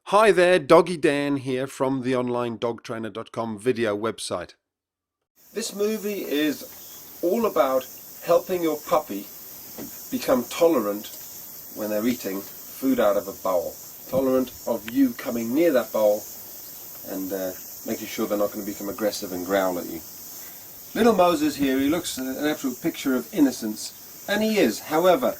Hi there, Doggy Dan here from the onlinedogtrainer.com video website. This movie is all about helping your puppy become tolerant when they're eating food out of a bowl. Tolerant of you coming near that bowl and making sure they're not going to become aggressive and growl at you. Little Moses here, he looks an absolute picture of innocence, and he is. However,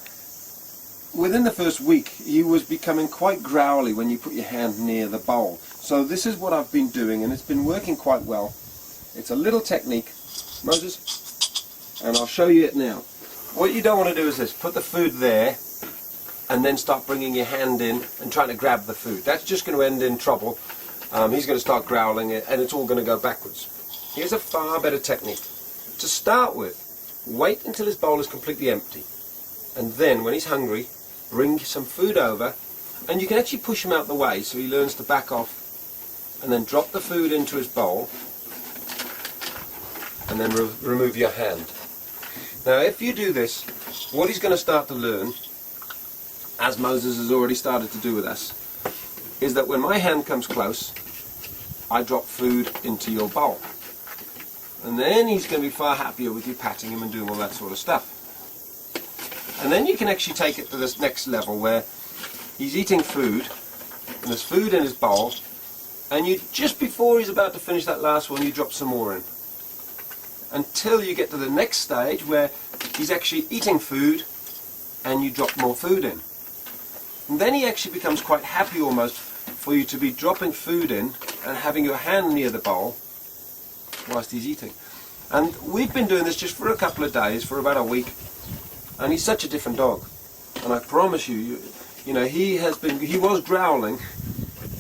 within the first week, he was becoming quite growly when you put your hand near the bowl. So this is what I've been doing, and it's been working quite well. It's a little technique, Moses, and I'll show you it now. What you don't want to do is this: put the food there, and then start bringing your hand in and trying to grab the food. That's just going to end in trouble. He's going to start growling, and it's all going to go backwards. Here's a far better technique. To start with, wait until his bowl is completely empty, and then when he's hungry, bring some food over, and you can actually push him out the way so he learns to back off, and then drop the food into his bowl, and then remove your hand. Now if you do this, what he's going to start to learn, as Moses has already started to do with us, is that when my hand comes close, I drop food into your bowl. And then he's going to be far happier with you patting him and doing all that sort of stuff. And then you can actually take it to this next level where he's eating food, and there's food in his bowl, and you, just before he's about to finish that last one, you drop some more in. Until you get to the next stage where he's actually eating food, and you drop more food in. And then he actually becomes quite happy almost for you to be dropping food in and having your hand near the bowl whilst he's eating. And we've been doing this just for a couple of days, for about a week. And he's such a different dog, and I promise you, he was growling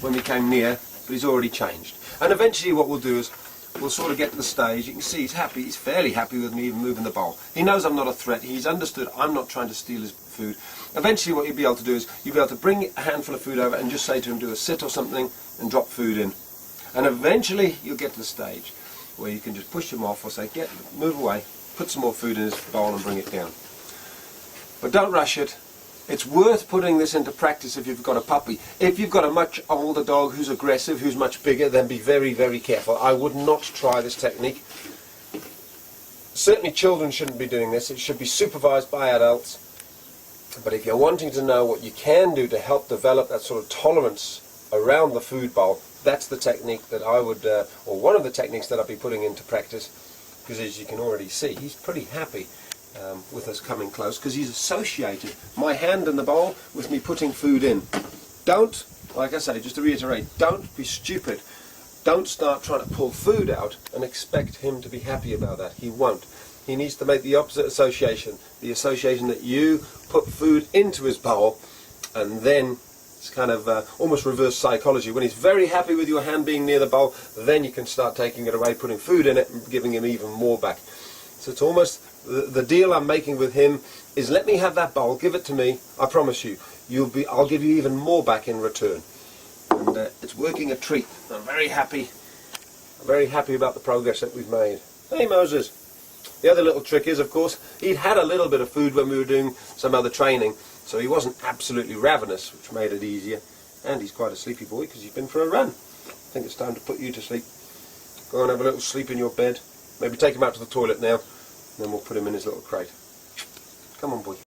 when we came near, but he's already changed. And eventually what we'll do is we'll sort of get to the stage. You can see he's happy. He's fairly happy with me even moving the bowl. He knows I'm not a threat. He's understood I'm not trying to steal his food. Eventually what you'll be able to do is you'll be able to bring a handful of food over and just say to him, do a sit or something, and drop food in. And eventually you'll get to the stage where you can just push him off or say, move away, put some more food in his bowl and bring it down. But don't rush it. It's worth putting this into practice if you've got a puppy. If you've got a much older dog who's aggressive, who's much bigger, then be very, very careful. I would not try this technique. Certainly children shouldn't be doing this. It should be supervised by adults. But if you're wanting to know what you can do to help develop that sort of tolerance around the food bowl, that's the technique that I would, or one of the techniques that I'll be putting into practice, because as you can already see, he's pretty happy with us coming close, because he's associated my hand in the bowl with me putting food in. Don't, like I say, just to reiterate, don't be stupid. Don't start trying to pull food out and expect him to be happy about that. He won't. He needs to make the opposite association, the association that you put food into his bowl, and then it's kind of almost reverse psychology. When he's very happy with your hand being near the bowl, then you can start taking it away, putting food in it and giving him even more back. So it's almost the deal I'm making with him is, let me have that bowl, give it to me, I promise you, I'll give you even more back in return. And it's working a treat. I'm very happy about the progress that we've made. Hey Moses. The other little trick is, of course, he'd had a little bit of food when we were doing some other training, so he wasn't absolutely ravenous, which made it easier. And he's quite a sleepy boy because he's been for a run. I think it's time to put you to sleep. Go and have a little sleep in your bed. Maybe take him out to the toilet now, and then we'll put him in his little crate. Come on, boy.